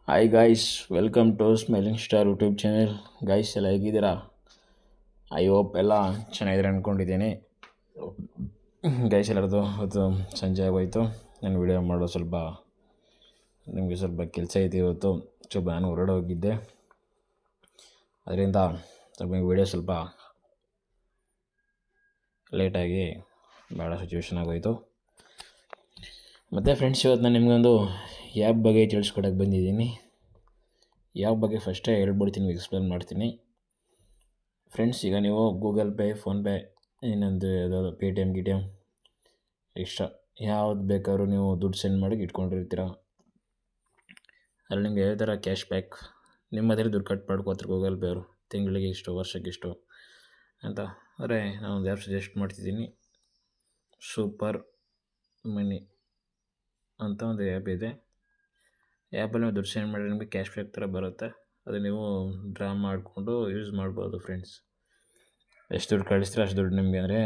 Hi guys, welcome to smiling star YouTube channel. Guys ಎಲ್ಲ ಹೇಗಿದ್ದೀರಾ? I hope ಎಲ್ಲ ಚೆನ್ನಾಗಿದ್ರೆ ಅಂದ್ಕೊಂಡಿದ್ದೀನಿ. ಗೈಸ್ ಎಲ್ಲರದು ಇವತ್ತು ಸಂಜೆ ಆಗೋಯ್ತು. ನಾನು ವಿಡಿಯೋ ಮಾಡೋ ನಿಮಗೆ ಸ್ವಲ್ಪ ಕೆಲಸ ಐತೆ ಇವತ್ತು. ನಾನು ಹೊರಗಡೆ ಹೋಗಿದ್ದೆ, ಅದರಿಂದ ವಿಡಿಯೋ ಸ್ವಲ್ಪ ಲೇಟಾಗಿ ಭಾಳ ಸಿಚುವೇಶನ್ ಆಗೋಯಿತು. ಮತ್ತು ಫ್ರೆಂಡ್ಸ್, ಇವತ್ತು ನಾನು ನಿಮಗೊಂದು ಆ್ಯಪ್ ಬಗ್ಗೆ ತಿಳಿಸ್ಕೊಡೋಕ್ಕೆ ಬಂದಿದ್ದೀನಿ. ಯಾವ ಬಗ್ಗೆ ಫಸ್ಟೇ ಹೇಳ್ಬಿಡ್ತೀನಿ, ಎಕ್ಸ್ಪ್ಲೇನ್ ಮಾಡ್ತೀನಿ. ಫ್ರೆಂಡ್ಸ್, ಈಗ ನೀವು ಗೂಗಲ್ ಪೇ, ಫೋನ್ಪೇ, ಇನ್ನೊಂದು ಯಾವುದಾದ್ರು ಪೇಟಿಎಮ್ ಎಕ್ಸ್ಟ್ರಾ ಯಾವ್ದು ಬೇಕಾದ್ರೂ ನೀವು ದುಡ್ಡು ಸೆಂಡ್ ಮಾಡಿ ಇಟ್ಕೊಂಡಿರ್ತೀರ. ಅಲ್ಲಿ ನಿಮ್ಗೆ ಯಾವ ಥರ ಕ್ಯಾಶ್ ಬ್ಯಾಕ್ ನಿಮ್ಮ ಹತ್ರ ದುಡ್ಡು ಕಟ್ ಮಾಡ್ಕೋತಾರೆ ಗೂಗಲ್ ಪೇ ಅವರು, ತಿಂಗಳಿಗೆ ಇಷ್ಟು, ವರ್ಷಕ್ಕೆ ಇಷ್ಟು ಅಂತ. ಆದರೆ ನಾನೊಂದು ಆ್ಯಪ್ ಸಜೆಸ್ಟ್ ಮಾಡ್ತಿದ್ದೀನಿ, ಸೂಪರ್ ಮನಿ ಅಂತ ಒಂದು ಆ್ಯಪ್ ಇದೆ. ಆ್ಯಪಲ್ಲಿ ನೀವು ದುಡ್ಡು ಸೆಂಡ್ ಮಾಡಿದ್ರೆ ನಿಮಗೆ ಕ್ಯಾಶ್ ಬ್ಯಾಕ್ ಥರ ಬರುತ್ತೆ. ಅದು ನೀವು ಡ್ರಾ ಮಾಡಿಕೊಂಡು ಯೂಸ್ ಮಾಡ್ಬೋದು ಫ್ರೆಂಡ್ಸ್. ಎಷ್ಟು ದುಡ್ಡು ಕಳಿಸ್ತೀರ ಅಷ್ಟು ದುಡ್ಡು ನಿಮಗೆ. ಅಂದರೆ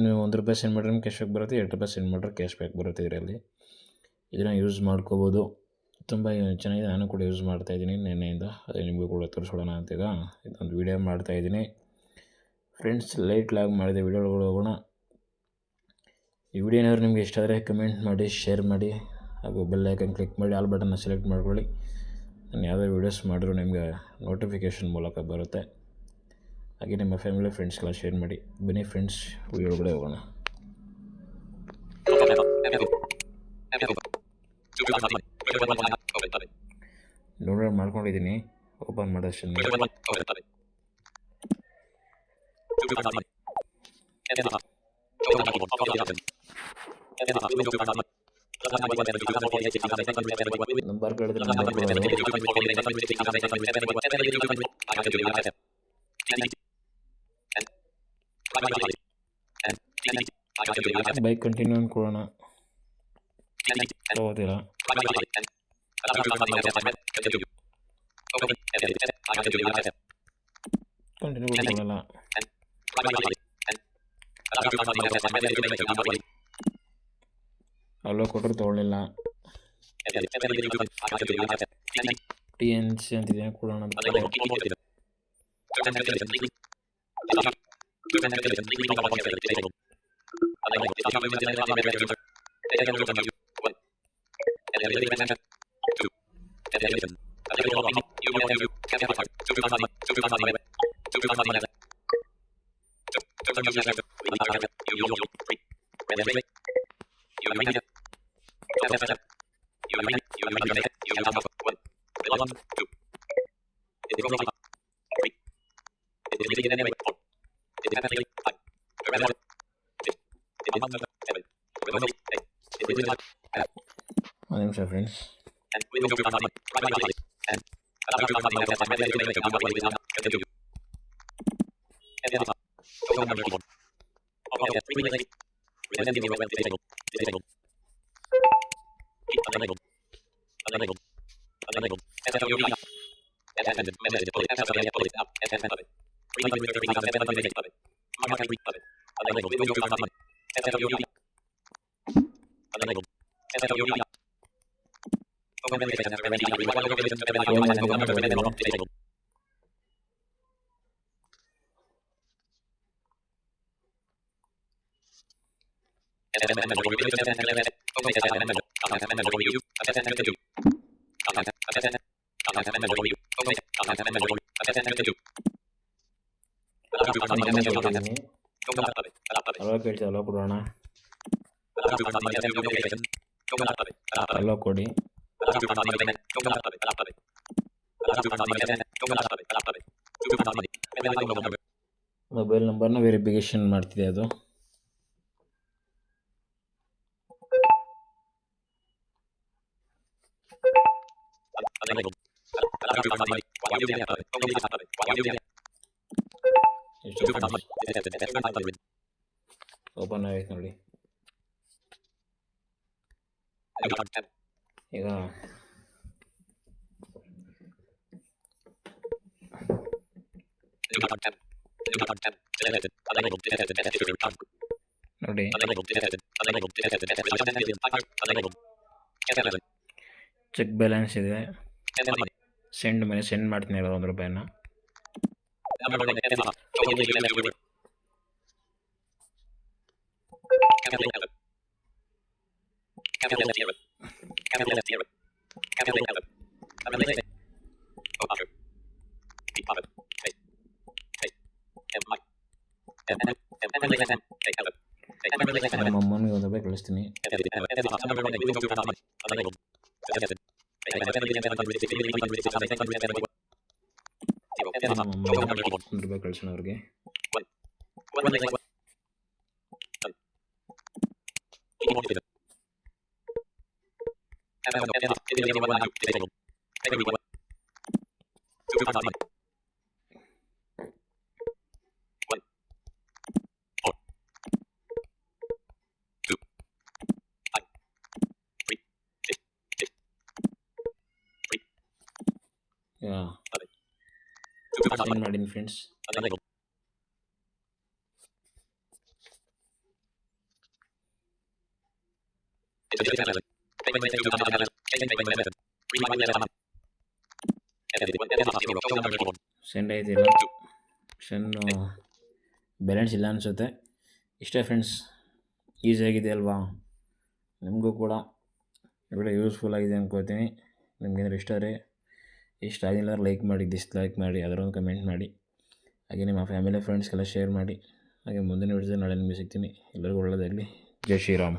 ನೀವು ₹1 ಸೆಂಡ್ ಮಾಡಿದ್ರೆ ನಿಮ್ಗೆ ಕ್ಯಾಶ್ ಬ್ಯಾಕ್ ಬರುತ್ತೆ, ₹2 ಸೆಂಡ್ ಮಾಡಿದ್ರೆ ಕ್ಯಾಶ್ ಬ್ಯಾಕ್ ಬರುತ್ತೆ. ಇದನ್ನು ಯೂಸ್ ಮಾಡ್ಕೋಬೋದು. ತುಂಬ ಚೆನ್ನಾಗಿದೆ. ನಾನು ಕೂಡ ಯೂಸ್ ಮಾಡ್ತಾಯಿದ್ದೀನಿ ನಿನ್ನೆಯಿಂದ. ಅದೇ ನಿಮಗೂ ಕೂಡ ತೋರಿಸ್ಕೊಡೋಣ ಅಂತ ಈಗ ಇದೊಂದು ವೀಡಿಯೋ ಮಾಡ್ತಾಯಿದ್ದೀನಿ ಫ್ರೆಂಡ್ಸ್. ಲೈಟ್ ಲಾಗ್ ಮಾಡಿದೆ ವೀಡಿಯೋಗಳು ಹೋಗೋಣ. ಈ ವಿಡಿಯೋ ಏನಾದರೂ ನಿಮಗೆ ಇಷ್ಟ ಆದರೆ ಕಮೆಂಟ್ ಮಾಡಿ, ಶೇರ್ ಮಾಡಿ, ಹಾಗೂ ಬೆಲ್ ಐಕನ್ ಕ್ಲಿಕ್ ಮಾಡಿ ಆಲ್ ಬಟನ್ನ ಸೆಲೆಕ್ಟ್ ಮಾಡ್ಕೊಳ್ಳಿ. ನಾನು ಯಾವುದೇ ವೀಡಿಯೋಸ್ ಮಾಡಿದ್ರು ನಿಮಗೆ ನೋಟಿಫಿಕೇಷನ್ ಮೂಲಕ ಬರುತ್ತೆ. ಹಾಗೆ ನಿಮ್ಮ ಫ್ಯಾಮಿಲಿ ಫ್ರೆಂಡ್ಸ್ಗೆಲ್ಲ ಶೇರ್ ಮಾಡಿ. ಬನ್ನಿ ಫ್ರೆಂಡ್ಸ್, ವಿಡಿಯೋ ಒಳಗಡೆ ಹೋಗೋಣ. ಡೌನ್ಲೋಡ್ ಮಾಡ್ಕೊಂಡಿದ್ದೀನಿ, ಓಪನ್ ಮಾಡೋಷ್ಟು ನಂಬರ್ ಕೇಳಿದ್ರೆ ಬೈಕ್ ಕಂಟಿನ್ಯೂ ಅನ್ಕೊಳ್ಳೋಣ. ತಗೋತೀರಾ? ಕಂಟಿನ್ಯೂ ಕೊಡೋಲ್ಲ. ಅಲ್ಲೋ ಕೊಟ್ಟರು ತೊಗೊಳ್ಳಿಲ್ಲ. TNC ಅಂತಿದೆ, ಕೊಡೋಣ. ಒಂದು ನಿಮಿಷ ಫ್ರೆಂಡ್ಸ್. ಅಲೋ ಕೊಡೋಣ. ಅಲೋ ಕೊಡಿ. ಮೊಬೈಲ್ ನಂಬರ್ನ ವೆರಿಫಿಕೇಷನ್ ಮಾಡ್ತಿದೆ ಅದು. ಓಪನ್ ಆಯ್ತು ನೋಡಿ. ಈಗ ನೋಡಿ, ಚೆಕ್ ಬ್ಯಾಲೆನ್ಸ್ ಇದೆ. ಸೆಂಡ್ ಮಾಡ್ತೀನಿ ಇರೋದು 1 ರೂಪಾಯಿನ. ನಮ್ಮ ಅಮ್ಮನಿಗೆ 1 ರೂಪಾಯಿ ಕಳಿಸ್ತೀನಿ. ನಮ್ಮ ಅಮ್ಮನಿಗೆ 1 ರೂಪಾಯಿ ಕಳಿಸೋಣ ಅವ್ರಿಗೆ. ಸೆಂಡ್ ಮಾಡೀನಿ ಫ್ರೆಂಡ್ಸ್. ಸೆಂಡ್ ಆಯ್ತಿಲ್ಲ, ಬ್ಯಾಲೆನ್ಸ್ ಇಲ್ಲ ಅನಿಸುತ್ತೆ. ಇಷ್ಟೇ ಫ್ರೆಂಡ್ಸ್, ಈಸಿಯಾಗಿದೆ ಅಲ್ವಾ? ನಿಮಗೂ ಕೂಡ ವಿಡಿಯೋ ಯೂಸ್ಫುಲ್ ಆಗಿದೆ ಅಂದ್ಕೋತೀನಿ. ನಿಮ್ಗೇನಾದ್ರು ಇಷ್ಟ ಆಗಿಲ್ಲ ಲೈಕ್ ಮಾಡಿ, ಡಿಸ್ಲೈಕ್ ಮಾಡಿ, ಅದರೊಂದು ಕಮೆಂಟ್ ಮಾಡಿ. ಹಾಗೆ ನಿಮ್ಮ ಫ್ಯಾಮಿಲಿ ಫ್ರೆಂಡ್ಸ್ಗೆಲ್ಲ ಶೇರ್ ಮಾಡಿ. ಹಾಗೆ ಮುಂದಿನ ವಿಡಿಯೋದಲ್ಲಿ ನಾಳೆ ನಿಮಗೆ ಸಿಗ್ತೀನಿ. ಎಲ್ಲರಿಗೂ ಒಳ್ಳೆಯದಾಗಲಿ. ಜೈ ಶ್ರೀರಾಮ್.